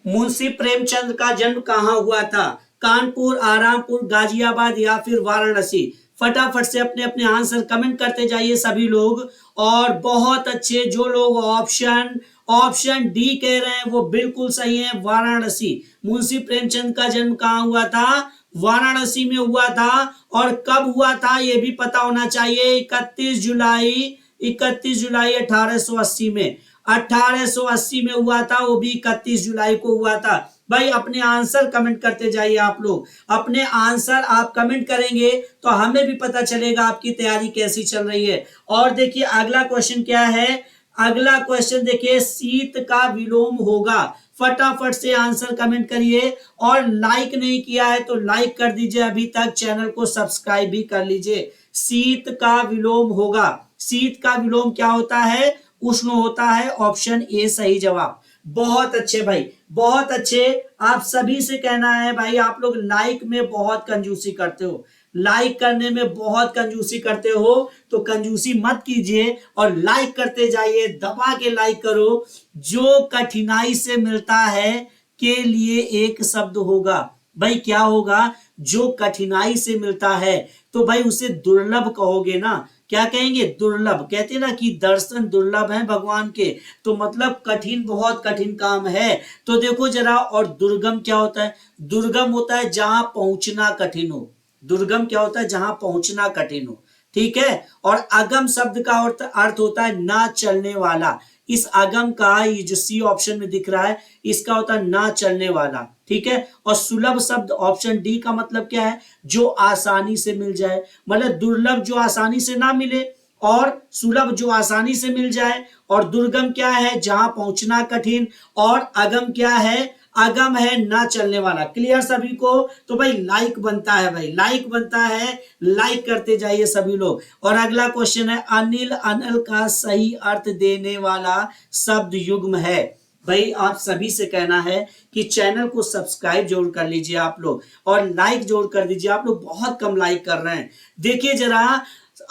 मुंशी प्रेमचंद का जन्म कहाँ हुआ था? कानपुर, आरामपुर, गाजियाबाद या फिर वाराणसी? फटाफट से अपने अपने आंसर कमेंट करते जाइए सभी लोग। और बहुत अच्छे, जो लोग ऑप्शन ऑप्शन डी कह रहे हैं वो बिल्कुल सही है, वाराणसी। मुंशी प्रेमचंद का जन्म कहाँ हुआ था? वाराणसी में हुआ था। और कब हुआ था ये भी पता होना चाहिए, 31 जुलाई 1880 में। 1880 में हुआ था, वो भी 31 जुलाई को हुआ था। भाई अपने आंसर कमेंट करते जाइए आप लोग। अपने आंसर आप कमेंट करेंगे तो हमें भी पता चलेगा आपकी तैयारी कैसी चल रही है। और देखिए अगला क्वेश्चन क्या है। अगला क्वेश्चन देखिए, शीत का विलोम होगा। फटाफट से आंसर कमेंट करिए। और लाइक नहीं किया है तो लाइक कर दीजिए, अभी तक चैनल को सब्सक्राइब भी कर लीजिए। शीत का विलोम होगा। शीत का विलोम क्या होता है? उष्ण होता है। ऑप्शन ए सही जवाब। बहुत अच्छे भाई, बहुत अच्छे। आप सभी से कहना है भाई, आप लोग लाइक में बहुत कंजूसी करते हो, लाइक करने में बहुत कंजूसी करते हो, तो कंजूसी मत कीजिए और लाइक करते जाइए, दबा के लाइक करो। जो कठिनाई से मिलता है के लिए एक शब्द होगा। भाई क्या होगा? जो कठिनाई से मिलता है तो भाई उसे दुर्लभ कहोगे ना। क्या कहेंगे? दुर्लभ। कहते ना कि दर्शन दुर्लभ है भगवान के, तो मतलब कठिन, बहुत कठिन काम है। तो देखो जरा, और दुर्गम क्या होता है? दुर्गम होता है जहां पहुंचना कठिन हो। दुर्गम क्या होता है? जहां पहुंचना कठिन हो। ठीक है। और अगम शब्द का अर्थ होता है ना चलने वाला। इस अगम का, ये जो सी ऑप्शन में दिख रहा है, इसका होता है ना चलने वाला। ठीक है। और सुलभ शब्द ऑप्शन डी का मतलब क्या है? जो आसानी से मिल जाए। मतलब दुर्लभ जो आसानी से ना मिले, और सुलभ जो आसानी से मिल जाए। और दुर्गम क्या है? जहां पहुंचना कठिन। और अगम क्या है? अगम है ना चलने वाला। क्लियर सभी को? तो भाई लाइक बनता है, भाई लाइक बनता है, लाइक करते जाइए सभी लोग। और अगला क्वेश्चन है, अनिल, अनल का सही अर्थ देने वाला शब्द युग्म है। भाई आप सभी से कहना है कि चैनल को सब्सक्राइब जरूर कर लीजिए आप लोग, और लाइक जरूर कर दीजिए। आप लोग बहुत कम लाइक कर रहे हैं। देखिए जरा,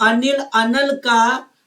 अनिल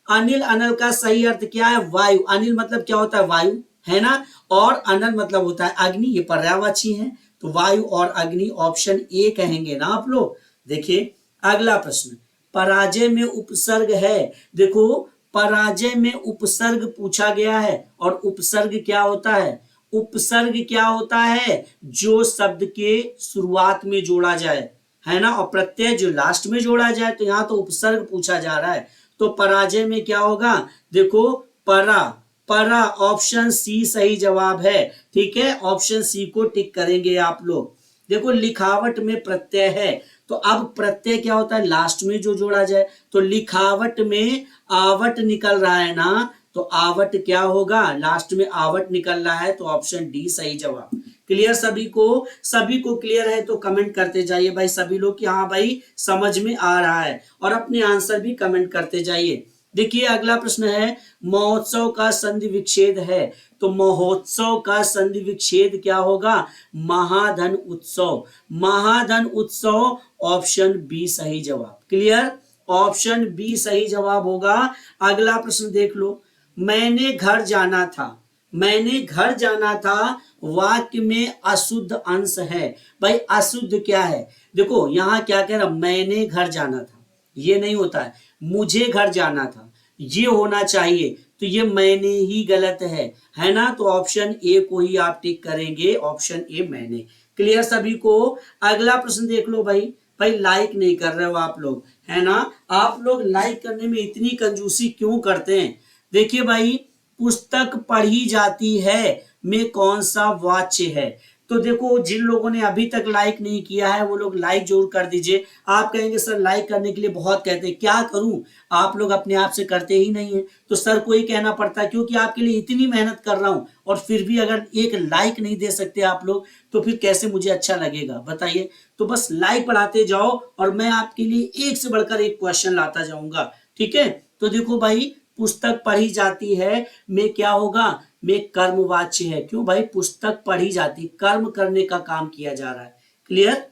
अनिल अनल का सही अर्थ क्या है? वायु। अनिल मतलब क्या होता है? वायु, है ना। और अनल मतलब होता है अग्नि, ये पर्यायवाची है। तो वायु और अग्नि, ऑप्शन ए कहेंगे ना आप लोग। देखिए अगला प्रश्न, पराजय में उपसर्ग है। देखो पराजय में उपसर्ग पूछा गया है। और उपसर्ग क्या होता है? उपसर्ग क्या होता है? जो शब्द के शुरुआत में जोड़ा जाए, है ना, और प्रत्यय जो लास्ट में जोड़ा जाए। तो यहां तो उपसर्ग पूछा जा रहा है। तो पराजय में क्या होगा? देखो परा, परा, ऑप्शन सी सही जवाब है। ठीक है, ऑप्शन सी को टिक करेंगे आप लोग। देखो लिखावट में प्रत्यय है, तो अब प्रत्यय क्या होता है? लास्ट में जो जोड़ा जाए। तो लिखावट में आवट निकल रहा है ना, तो आवट क्या होगा? लास्ट में आवट निकल रहा है, तो ऑप्शन डी सही जवाब। क्लियर सभी को? सभी को क्लियर है तो कमेंट करते जाइए भाई सभी लोग कि हाँ भाई समझ में आ रहा है। और अपने आंसर भी कमेंट करते जाइए। देखिए अगला प्रश्न है, महोत्सव का संधि विच्छेद है। तो महोत्सव का संधि विच्छेद क्या होगा? महाधन उत्सव। महाधन उत्सव, ऑप्शन बी सही जवाब। क्लियर? ऑप्शन बी सही जवाब होगा। अगला प्रश्न देख लो, मैंने घर जाना था। मैंने घर जाना था वाक्य में अशुद्ध अंश है। भाई अशुद्ध क्या है? देखो यहां क्या कह रहा, मैंने घर जाना था, ये नहीं होता है। मुझे घर जाना था, ये होना चाहिए। तो ये मैंने ही गलत है ना। तो ऑप्शन ए को ही आप टिक करेंगे, ऑप्शन ए मैंने। क्लियर सभी को? अगला प्रश्न देख लो भाई। भाई लाइक नहीं कर रहे हो आप लोग, है ना। आप लोग लाइक करने में इतनी कंजूसी क्यों करते हैं? देखिए भाई, पुस्तक पढ़ी जाती है में कौन सा वाच्य है? तो देखो जिन लोगों ने अभी तक लाइक नहीं किया है वो लोग लाइक जरूर कर दीजिए। आप कहेंगे सर लाइक करने के लिए बहुत कहते हैं, क्या करूं, आप लोग अपने आप से करते ही नहीं है। तो सर को ही कहना पड़ता है, क्योंकि आपके लिए इतनी मेहनत कर रहा हूं और फिर भी अगर एक लाइक नहीं दे सकते आप लोग, तो फिर कैसे मुझे अच्छा लगेगा बताइए। तो बस लाइक बढ़ाते जाओ और मैं आपके लिए एक से बढ़कर एक क्वेश्चन लाता जाऊंगा। ठीक है। तो देखो भाई, पुस्तक पढ़ी जाती है में क्या होगा? में कर्मवाच्य है। क्यों भाई? पुस्तक पढ़ी जाती, कर्म करने का काम किया जा रहा है। क्लियर?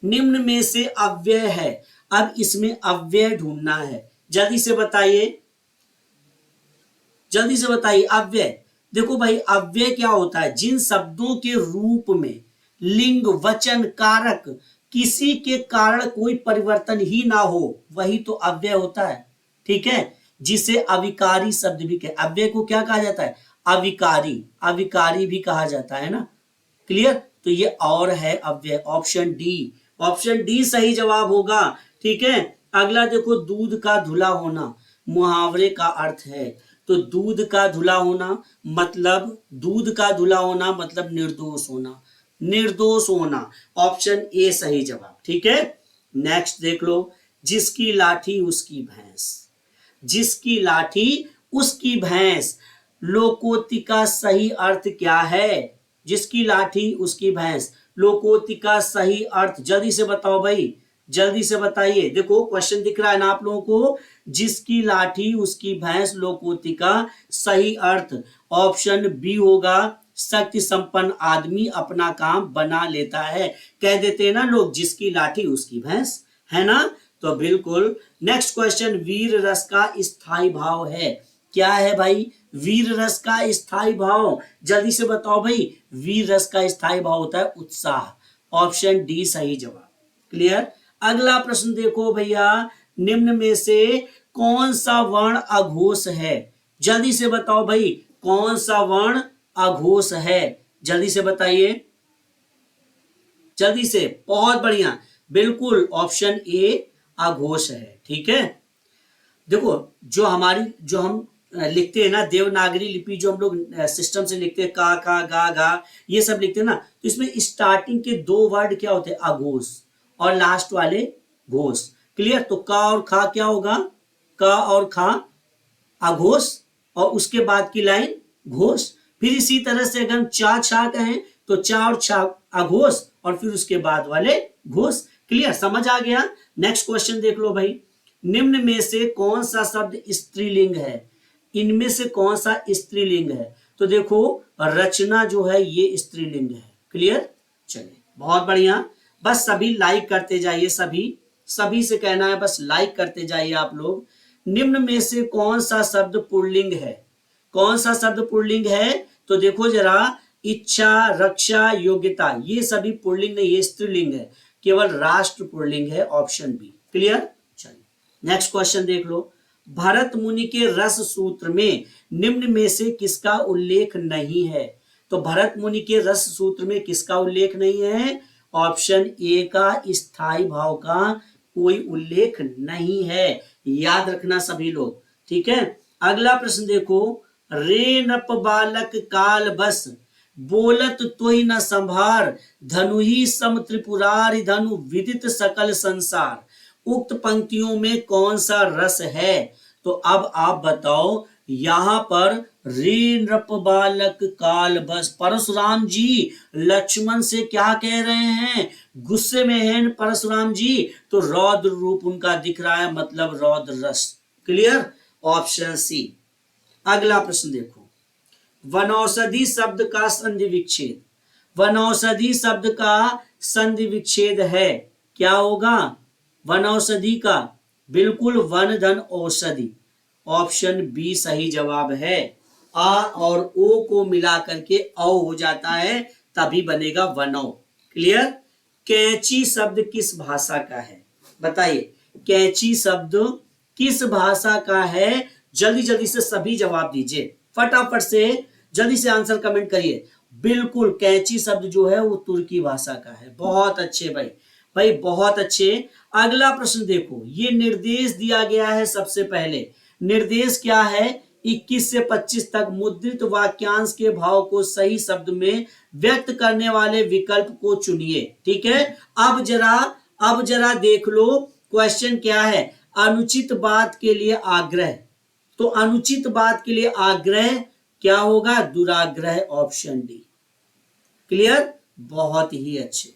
निम्न में से अव्यय है। अब इसमें अव्यय ढूंढना है। जल्दी से बताइए, जल्दी से बताइए अव्यय। देखो भाई, अव्यय क्या होता है? जिन शब्दों के रूप में लिंग, वचन, कारक किसी के कारण कोई परिवर्तन ही ना हो, वही तो अव्यय होता है। ठीक है, जिसे अविकारी शब्द भी कहे। अव्यय को क्या कहा जाता है? अविकारी, अविकारी भी कहा जाता है ना। क्लियर? तो ये और है अव्यय। ऑप्शन डी, ऑप्शन डी सही जवाब होगा। ठीक है, अगला देखो, दूध का धुला होना मुहावरे का अर्थ है। तो दूध का धुला होना मतलब, दूध का धुला होना मतलब निर्दोष होना, निर्दोष होना। ऑप्शन ए सही जवाब। ठीक है, नेक्स्ट देख लो, जिसकी लाठी उसकी भैंस, जिसकी लाठी उसकी भैंस, लोकोक्ति का सही अर्थ क्या है? जिसकी लाठी उसकी भैंस, लोकोक्ति का सही अर्थ जल्दी से बताओ भाई, जल्दी से बताइए। देखो क्वेश्चन दिख रहा है ना आप लोगों को, जिसकी लाठी उसकी भैंस, लोकोक्ति का सही अर्थ ऑप्शन बी होगा, शक्ति संपन्न आदमी अपना काम बना लेता है। कह देते हैं ना लोग, जिसकी लाठी उसकी भैंस, है ना? तो बिल्कुल। नेक्स्ट क्वेश्चन, वीर रस का स्थायी भाव है। क्या है भाई वीर रस का स्थायी भाव? जल्दी से बताओ भाई। वीर रस का स्थायी भाव होता है उत्साह। ऑप्शन डी सही जवाब। क्लियर? अगला प्रश्न देखो भैया, निम्न में से कौन सा वर्ण अघोष है? जल्दी से बताओ भाई, कौन सा वर्ण अघोष है? जल्दी से बताइए, जल्दी से। बहुत बढ़िया, बिल्कुल ऑप्शन ए अघोष है। ठीक है, देखो जो हमारी, जो हम लिखते हैं ना देवनागरी लिपि, जो हम लोग सिस्टम से लिखते हैं, का, गा, गा, ये सब लिखते हैं ना, तो इसमें स्टार्टिंग के दो वर्ड क्या होते हैं? अघोष, और लास्ट वाले घोष। क्लियर? तो का और खा क्या होगा? का और खा अघोष, और उसके बाद की लाइन घोष। फिर इसी तरह से अगर हम चा छा कहें तो चा और छा अघोष, और फिर उसके बाद वाले घोष। क्लियर? समझ आ गया? नेक्स्ट क्वेश्चन देख लो भाई, निम्न में से कौन सा शब्द स्त्रीलिंग है? इनमें से कौन सा स्त्रीलिंग है? तो देखो, रचना जो है ये स्त्रीलिंग है। क्लियर? चलिए, बहुत बढ़िया। बस सभी लाइक करते जाइए, सभी सभी से कहना है, बस लाइक करते जाइए आप लोग। निम्न में से कौन सा शब्द पुल्लिंग है? कौन सा शब्द पुल्लिंग है? तो देखो जरा, इच्छा, रक्षा, योग्यता, ये सभी पुल्लिंग नहीं, ये स्त्रीलिंग है। केवल राष्ट्र पुल्लिंग है। Option B. क्लियर? चलिए, नेक्स्ट क्वेश्चन देख लो, भरत मुनि के रस सूत्र में निम्न में से किसका उल्लेख नहीं है? तो भरत मुनि के रस सूत्र में किसका उल्लेख नहीं है? ऑप्शन ए का स्थायी भाव का कोई उल्लेख नहीं है। याद रखना सभी लोग। ठीक है, अगला प्रश्न देखो, रे नप बालक काल बस, बोलत तोहि न संभार, धनु ही सम त्रिपुरारि धनु, विदित सकल संसार। उक्त पंक्तियों में कौन सा रस है? तो अब आप बताओ, यहां पर रे नृप बालक काल बस, परशुराम जी लक्ष्मण से क्या कह रहे हैं? गुस्से में हैं परशुराम जी, तो रौद्र रूप उनका दिख रहा है, मतलब रौद्र रस। क्लियर? Option C. अगला प्रश्न देखो, वनौषधि शब्द का संधि विच्छेद, वनौषधि शब्द का संधि विच्छेद है, क्या होगा? वनौषधि का बिल्कुल वन धन औषधि। ऑप्शन बी सही जवाब है। आ और ओ को मिला करके औ हो जाता है, तभी बनेगा वनौ। क्लियर? कैंची शब्द किस भाषा का है? बताइए, कैंची शब्द किस भाषा का है? जल्दी जल्दी से सभी जवाब दीजिए, फटाफट से जल्दी से आंसर कमेंट करिए। बिल्कुल कैंची शब्द जो है वो तुर्की भाषा का है। बहुत अच्छे भाई, भाई बहुत अच्छे। अगला प्रश्न देखो, ये निर्देश दिया गया है। सबसे पहले निर्देश क्या है? 21 से 25 तक मुद्रित वाक्यांश के भाव को सही शब्द में व्यक्त करने वाले विकल्प को चुनिए। ठीक है, अब जरा देख लो क्वेश्चन क्या है। अनुचित बात के लिए आग्रह, तो अनुचित बात के लिए आग्रह क्या होगा? दुराग्रह। Option D. क्लियर? बहुत ही अच्छे।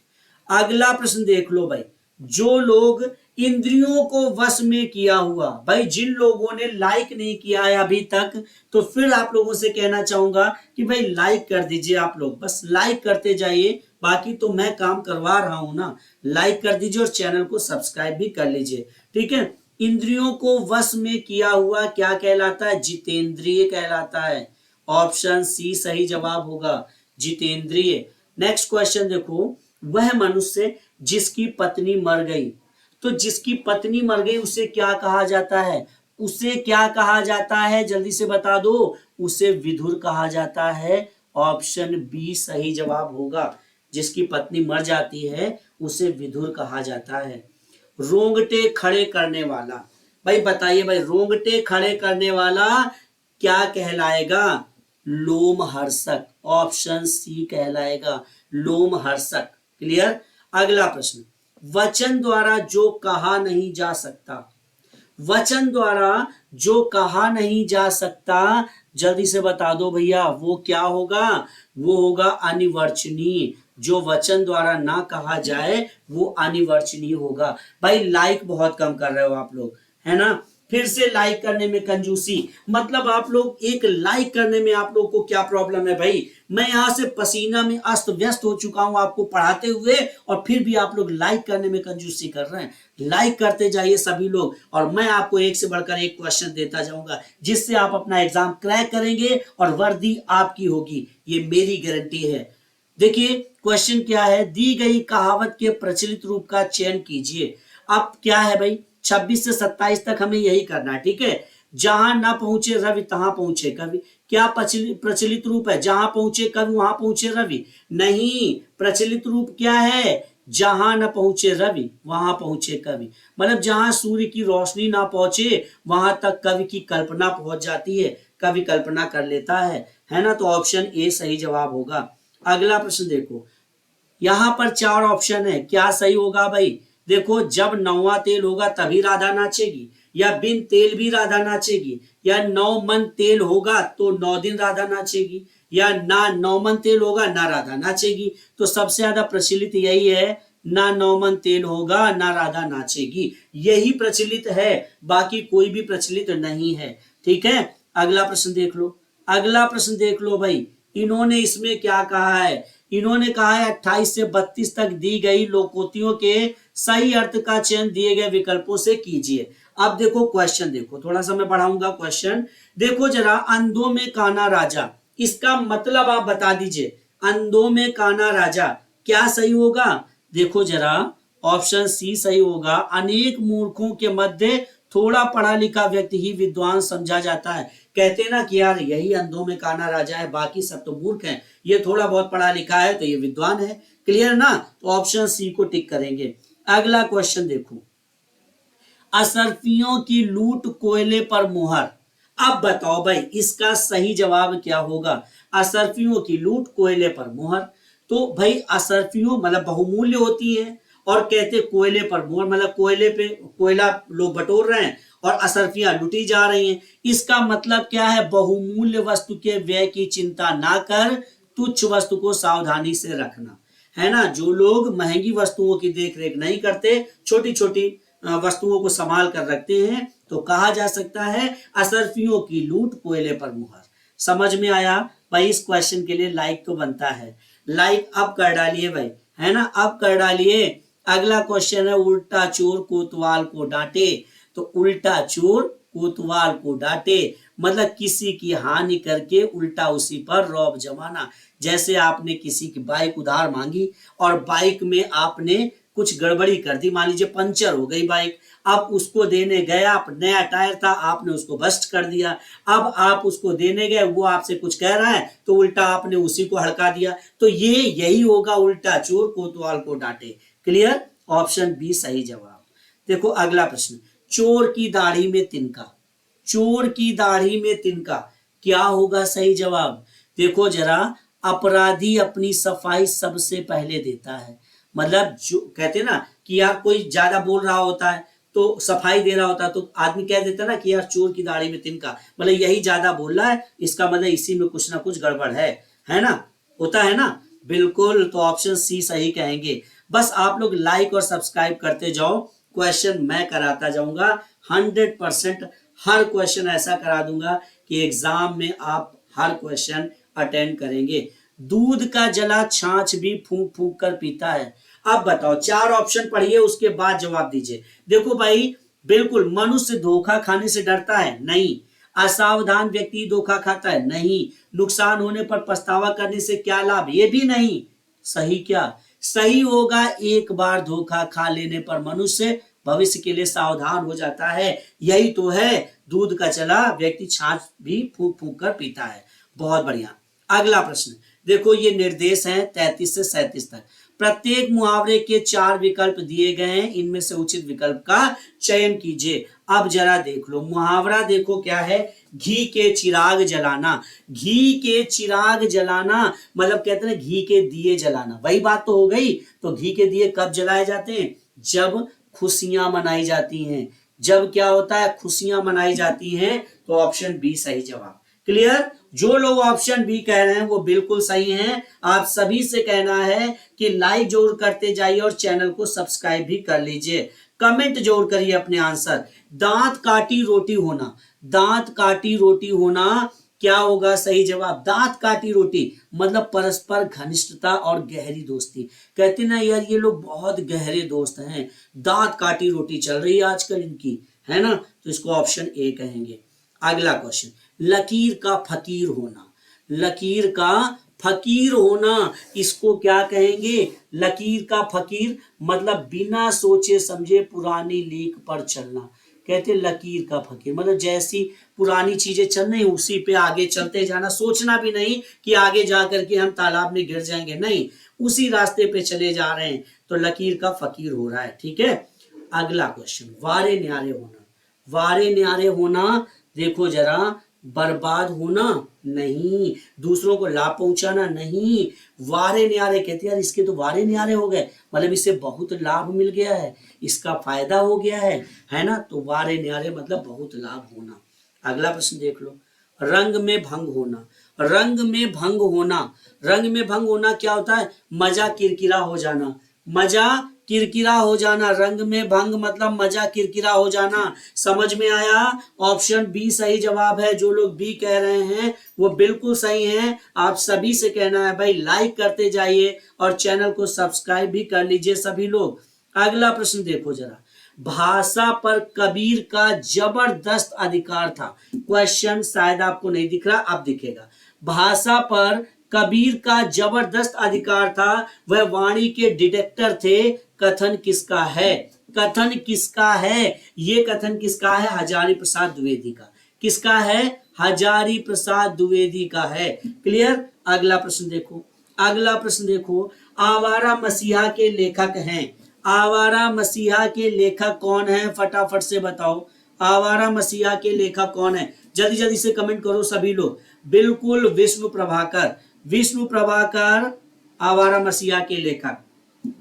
अगला प्रश्न देख लो भाई, जो लोग इंद्रियों को वश में किया हुआ, भाई जिन लोगों ने लाइक नहीं किया है अभी तक, तो फिर आप लोगों से कहना चाहूंगा कि भाई लाइक कर दीजिए। आप लोग बस लाइक करते जाइए, बाकी तो मैं काम करवा रहा हूं ना। लाइक कर दीजिए और चैनल को सब्सक्राइब भी कर लीजिए। ठीक है, इंद्रियों को वश में किया हुआ क्या कहलाता है? जितेंद्रिय कहलाता है। ऑप्शन सी सही जवाब होगा, जितेंद्रिय। नेक्स्ट क्वेश्चन देखो, वह मनुष्य जिसकी पत्नी मर गई, तो जिसकी पत्नी मर गई उसे क्या कहा जाता है? उसे क्या कहा जाता है, जल्दी से बता दो। उसे विधुर कहा जाता है। ऑप्शन बी सही जवाब होगा, जिसकी पत्नी मर जाती है उसे विधुर कहा जाता है। रोंगटे खड़े करने वाला, भाई बताइए भाई, रोंगटे खड़े करने वाला क्या कहलाएगा? लोमहर्षक। ऑप्शन सी कहलाएगा, लोमहर्षक। क्लियर। अगला प्रश्न, वचन द्वारा जो कहा नहीं जा सकता, वचन द्वारा जो कहा नहीं जा सकता, जल्दी से बता दो भैया, वो क्या होगा? वो होगा अनिर्वचनीय। जो वचन द्वारा ना कहा जाए वो अनिर्वचनीय होगा। भाई लाइक बहुत कम कर रहे हो आप लोग, है ना? फिर से लाइक करने में कंजूसी, मतलब आप लोग एक लाइक करने में आप लोग को क्या प्रॉब्लम है भाई? मैं यहां से पसीना में अस्त व्यस्त हो चुका हूं आपको पढ़ाते हुए, और फिर भी आप लोग लाइक करने में कंजूसी कर रहे हैं। लाइक करते जाइए सभी लोग, और मैं आपको एक से बढ़कर एक क्वेश्चन देता जाऊंगा, जिससे आप अपना एग्जाम क्रैक करेंगे और वर्दी आपकी होगी, ये मेरी गारंटी है। देखिए क्वेश्चन क्या है, दी गई कहावत के प्रचलित रूप का चयन कीजिए। अब क्या है भाई, 26 से 27 तक हमें यही करना है, ठीक है। जहां ना पहुंचे रवि तहां पहुंचे कवि, क्या प्रचलित रूप है? जहां पहुंचे कवि वहां पहुंचे रवि? नहीं, प्रचलित रूप क्या है? जहां न पहुंचे रवि वहां पहुंचे कवि। मतलब जहां सूर्य की रोशनी ना पहुंचे वहां तक कवि की कल्पना पहुंच जाती है, कवि कल्पना कर लेता है ना? तो ऑप्शन ए सही जवाब होगा। अगला प्रश्न देखो, यहां पर 4 ऑप्शन है, क्या सही होगा भाई? देखो, जब 9वां तेल होगा तभी राधा नाचेगी, या बिन तेल भी राधा नाचेगी, या 9 मन तेल होगा तो 9 दिन राधा नाचेगी, या ना 9 मन तेल होगा ना राधा नाचेगी। तो सबसे ज्यादा प्रचलित यही है, ना 9 मन तेल होगा ना राधा नाचेगी, यही प्रचलित है, बाकी कोई भी प्रचलित नहीं है। ठीक है, अगला प्रश्न देख लो। अगला प्रश्न देख लो भाई, इन्होंने इसमें क्या कहा है? इन्होंने कहा है 28 से 32 तक दी गई लोकोक्तियों के सही अर्थ का चयन दिए गए विकल्पों से कीजिए। अब देखो क्वेश्चन, देखो थोड़ा सा मैं बढ़ाऊंगा क्वेश्चन। देखो जरा, अंधों में काना राजा, इसका मतलब आप बता दीजिए। अंधों में काना राजा क्या सही होगा? देखो जरा, ऑप्शन सी सही होगा। अनेक मूर्खों के मध्य थोड़ा पढ़ा लिखा व्यक्ति ही विद्वान समझा जाता है। कहते ना कि यार यही अंधों में काना राजा है, बाकी सब तो मूर्ख हैं, ये थोड़ा बहुत पढ़ा लिखा है तो ये विद्वान है। क्लियर ना? तो ऑप्शन सी को टिक करेंगे। अगला क्वेश्चन देखो, असरफियों की लूट कोयले पर मुहर। अब बताओ भाई इसका सही जवाब क्या होगा? असरफियों की लूट कोयले पर मुहर। तो भाई असरफियों मतलब बहुमूल्य होती है, और कहते कोयले पर मुहर मतलब कोयले पे कोयला लोग बटोर रहे हैं और असरफियां लुटी जा रही हैं। इसका मतलब क्या है? बहुमूल्य वस्तु के व्यय की चिंता ना कर तुच्छ वस्तु को सावधानी से रखना, है ना? जो लोग महंगी वस्तुओं की देख रेख नहीं करते, छोटी छोटी वस्तुओं को संभाल कर रखते हैं, तो कहा जा सकता है असरफियों की लूट कोयले पर मुहर। समझ में आया भाई? इस क्वेश्चन के लिए लाइक तो बनता है, लाइक अब कर डालिए भाई, है ना? अब कर डालिए। अगला क्वेश्चन है, उल्टा चोर कोतवाल को डांटे। तो उल्टा चोर कोतवाल को डांटे मतलब किसी की हानि करके उल्टा उसी पर रौब जमाना। जैसे आपने किसी की बाइक उधार मांगी और बाइक में आपने कुछ गड़बड़ी कर दी, मान लीजिए पंचर हो गई बाइक, अब उसको देने गए आप, नया टायर था, आपने उसको बस्ट कर दिया। अब आप उसको देने गए, वो आपसे कुछ कह रहा है तो उल्टा आपने उसी को हड़का दिया। तो ये यही होगा, उल्टा चोर कोतवाल को डांटे। क्लियर? ऑप्शन बी सही जवाब। देखो अगला प्रश्न, चोर की दाढ़ी में तिनका। चोर की दाढ़ी में तिनका क्या होगा सही जवाब? देखो जरा, अपराधी अपनी सफाई सबसे पहले देता है। मतलब जो कहते हैं ना कि यार कोई ज्यादा बोल रहा होता है तो सफाई दे रहा होता है, तो आदमी कह देता है ना कि यार चोर की दाढ़ी में तिनका, मतलब यही ज्यादा बोल रहा है, इसका मतलब इसी में कुछ ना कुछ गड़बड़ है ना? होता है ना? बिल्कुल, तो ऑप्शन सी सही कहेंगे। बस आप लोग लाइक और सब्सक्राइब करते जाओ, क्वेश्चन मैं कराता जाऊंगा 100%। हर क्वेश्चन ऐसा करा दूंगा कि एग्जाम में आप हर क्वेश्चन अटेंड करेंगे। दूध का जला छाछ भी फूंक फूंक कर पीता है। अब बताओ, 4 ऑप्शन पढ़िए उसके बाद जवाब दीजिए। देखो भाई, बिल्कुल, मनुष्य धोखा खाने से डरता है? नहीं। असावधान व्यक्ति धोखा खाता है, नहीं। नुकसान होने पर पछतावा करने से क्या लाभ, ये भी नहीं। सही क्या, सही होगा, एक बार धोखा खा लेने पर मनुष्य भविष्य के लिए सावधान हो जाता है। यही तो है, दूध का चला व्यक्ति छाछ भी फूंक फूंक कर पीता है। बहुत बढ़िया। अगला प्रश्न देखो, ये निर्देश हैं 33 से 37 तक। प्रत्येक मुहावरे के 4 विकल्प दिए गए हैं, इनमें से उचित विकल्प का चयन कीजिए। अब जरा देख लो मुहावरा, देखो क्या है, घी के चिराग जलाना। घी के चिराग जलाना मतलब कहते हैं घी के दिए जलाना, वही बात तो हो गई। तो घी के दिए कब जलाए जाते हैं, जब खुशियां मनाई जाती हैं। जब क्या होता है, खुशियां मनाई जाती हैं। तो ऑप्शन बी सही जवाब। क्लियर, जो लोग ऑप्शन बी कह रहे हैं वो बिल्कुल सही हैं। आप सभी से कहना है कि लाइक जरूर करते जाइए और चैनल को सब्सक्राइब भी कर लीजिए। कमेंट जरूर करिए अपने आंसर। दांत काटी रोटी होना, दांत काटी रोटी होना क्या होगा सही जवाब। दांत काटी रोटी मतलब परस्पर घनिष्ठता और गहरी दोस्ती। कहते ना यार ये लोग बहुत गहरे दोस्त हैं, दांत काटी रोटी चल रही है आजकल इनकी, है ना। तो इसको ऑप्शन ए कहेंगे। अगला क्वेश्चन, लकीर का फकीर होना। लकीर का फकीर होना, इसको क्या कहेंगे, लकीर का फकीर मतलब बिना सोचे समझे पुरानी लीक पर चलना। कहते लकीर का फकीर मतलब जैसी पुरानी चीजें चल रही उसी पे आगे चलते जाना, सोचना भी नहीं कि आगे जा करके हम तालाब में गिर जाएंगे, नहीं, उसी रास्ते पे चले जा रहे हैं। तो लकीर का फकीर हो रहा है, ठीक है। अगला क्वेश्चन, वारे न्यारे होना। वारे न्यारे होना देखो जरा, बर्बाद होना नहीं, दूसरों को लाभ पहुंचाना नहीं। वारे न्यारे कहते यार इसके तो वारे न्यारे हो गए, मतलब इससे बहुत लाभ मिल गया है, इसका फायदा हो गया है ना। तो वारे न्यारे मतलब बहुत लाभ होना। अगला प्रश्न देख लो, रंग में भंग होना। रंग में भंग होना, रंग में भंग होना क्या होता है, मजा किरकिरा हो जाना। मजा किरकिरा हो जाना, रंग में भंग मतलब मजा किरकिरा हो जाना। समझ में आया, ऑप्शन बी सही जवाब है। जो लोग बी कह रहे हैं वो बिल्कुल सही हैं। आप सभी से कहना है भाई लाइक करते जाइए और चैनल को सब्सक्राइब भी कर लीजिए सभी लोग। अगला प्रश्न देखो जरा, भाषा पर कबीर का जबरदस्त अधिकार था। क्वेश्चन शायद आपको नहीं दिख रहा, अब दिखेगा। भाषा पर कबीर का जबरदस्त अधिकार था, वह वाणी के डिटेक्टर थे। कथन किसका है, कथन किसका है, ये कथन किसका है, हजारी प्रसाद द्विवेदी का। किसका है, हजारी प्रसाद द्विवेदी का है। क्लियर। अगला प्रश्न देखो, अगला प्रश्न देखो, आवारा मसीहा के लेखक हैं। आवारा मसीहा के लेखक कौन है, फटाफट से बताओ। आवारा मसीहा के लेखक कौन है, जल्दी जल्दी से कमेंट करो सभी लोग। बिल्कुल विष्णु प्रभाकर, विष्णु प्रभाकर आवारा मसीहा के लेखक।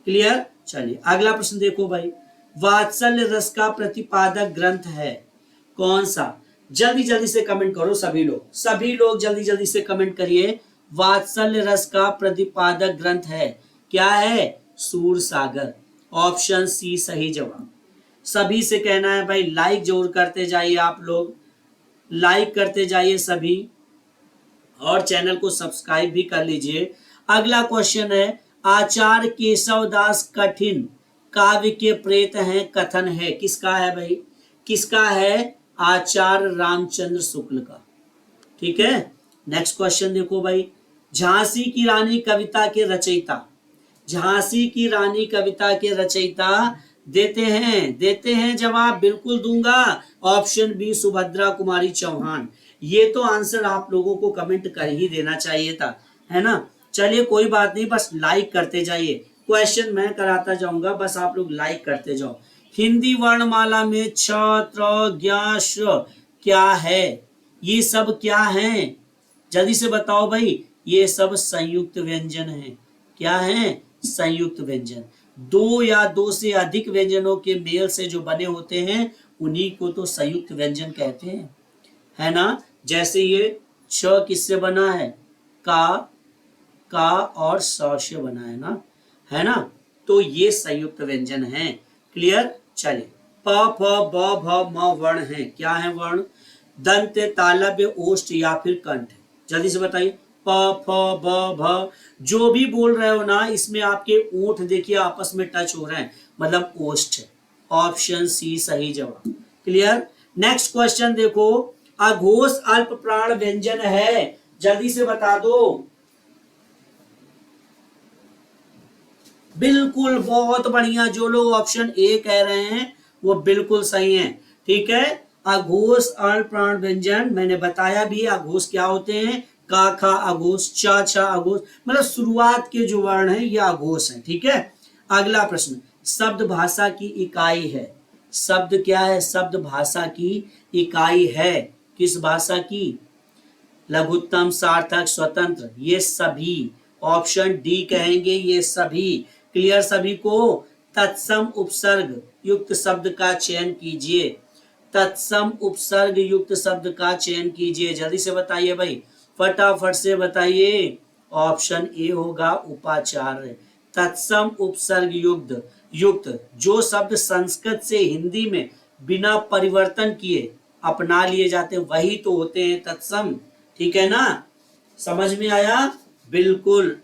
क्लियर। चलिए अगला प्रश्न देखो भाई, वात्सल्य रस का प्रतिपादक ग्रंथ है कौन सा, जल्दी जल्दी से कमेंट करो सभी लोग, सभी लोग जल्दी जल्दी से कमेंट करिए। वात्सल्य रस का प्रतिपादक ग्रंथ है, क्या है, सूरसागर। ऑप्शन सी सही जवाब। सभी से कहना है भाई लाइक जरूर करते जाइए, आप लोग लाइक करते जाइए सभी और चैनल को सब्सक्राइब भी कर लीजिए। अगला क्वेश्चन है, आचार्य केशवदास कठिन काव्य के प्रेत हैं कथन है, किसका है भाई, किसका है, आचार्य रामचंद्र शुक्ल का। ठीक है। नेक्स्ट क्वेश्चन देखो भाई, झांसी की रानी कविता के रचयिता, झांसी की रानी कविता के रचयिता देते हैं जवाब, बिल्कुल दूंगा। Option B Subhadra Kumari Chauhan. ये तो आंसर आप लोगों को कमेंट कर ही देना चाहिए था, है ना। चलिए कोई बात नहीं, बस लाइक करते जाइए, क्वेश्चन मैं कराता जाऊंगा, बस आप लोग लाइक करते जाओ। हिंदी वर्णमाला में छ त्र ज्ञ श क्या है, ये सब क्या है, जल्दी से बताओ भाई। ये सब संयुक्त व्यंजन है, क्या है, संयुक्त व्यंजन। दो या दो से अधिक व्यंजनों के मेल से जो बने होते हैं उन्हीं को तो संयुक्त व्यंजन कहते हैं, है ना। जैसे ये छ किससे बना है, का और स से बना है ना, है ना। तो ये संयुक्त व्यंजन है। क्लियर। चलिए प फ ब भ म वर्ण है, क्या है वर्ण, दंत तालव्य ओष्ठ या फिर कंठ, जल्दी से बताइए। प फ ब भ जो भी बोल रहे हो ना, इसमें आपके ओठ देखिए आपस में टच हो रहे हैं, मतलब ओष्ठ। ऑप्शन सी सही जवाब। क्लियर। नेक्स्ट क्वेश्चन देखो, अघोष अल्प प्राण व्यंजन है, जल्दी से बता दो। बिल्कुल, बहुत बढ़िया, जो लोग ऑप्शन ए कह रहे हैं वो बिल्कुल सही है। ठीक है, अघोष अल्प प्राण व्यंजन, मैंने बताया भी अघोष क्या होते हैं, का खा अघोष, चा छा अघोष, मतलब शुरुआत के जो वर्ण है ये अघोष है। ठीक है, अगला प्रश्न, शब्द भाषा की इकाई है। शब्द क्या है? शब्द भाषा की इकाई है। किस भाषा की? लघुत्तम, सार्थक, स्वतंत्र, ये सभी। ऑप्शन डी कहेंगे ये सभी। क्लियर सभी को? तत्सम उपसर्ग युक्त शब्द का चयन कीजिए। तत्सम उपसर्ग युक्त शब्द का चयन कीजिए, जल्दी से बताइए भाई, फटाफट से बताइए। ऑप्शन ए होगा उपाचार्य। तत्सम उपसर्ग युक्त जो शब्द संस्कृत से हिंदी में बिना परिवर्तन किए अपना लिए जाते हैं वही तो होते हैं तत्सम। ठीक है ना, समझ में आया? बिल्कुल।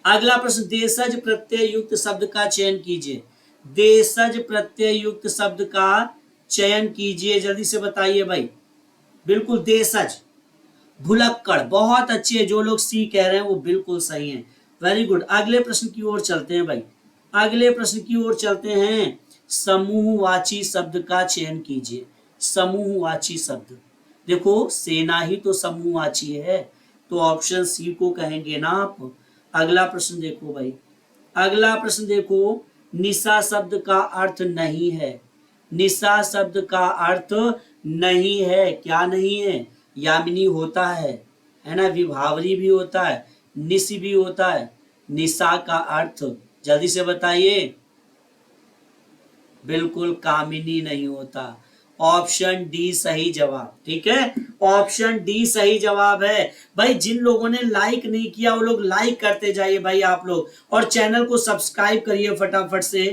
अगला प्रश्न, देशज प्रत्यय युक्त शब्द का चयन कीजिए। देशज प्रत्यय युक्त शब्द का चयन कीजिए, जल्दी से बताइए भाई। बिल्कुल, देशज। भुलक्कड़, बहुत अच्छे, जो लोग सी कह रहे हैं वो बिल्कुल सही है। Very good. अगले प्रश्न की ओर चलते हैं भाई, अगले प्रश्न की ओर चलते हैं। समूहवाची शब्द का चयन कीजिए। समूहवाची शब्द, देखो सेना ही तो समूहवाची है, तो ऑप्शन सी को कहेंगे ना आप। अगला प्रश्न देखो भाई, अगला प्रश्न देखो, निशा शब्द का अर्थ नहीं है। निशा शब्द का अर्थ नहीं है, क्या नहीं है? यामिनी होता है ना, विभावरी भी होता है, निश भी होता है। निशा का अर्थ जल्दी से बताइए। बिल्कुल, कामिनी नहीं होता। ऑप्शन डी सही जवाब। ठीक है, ऑप्शन डी सही जवाब है भाई। जिन लोगों ने लाइक नहीं किया वो लोग लाइक करते जाइए भाई आप लोग, और चैनल को सब्सक्राइब करिए फटाफट से।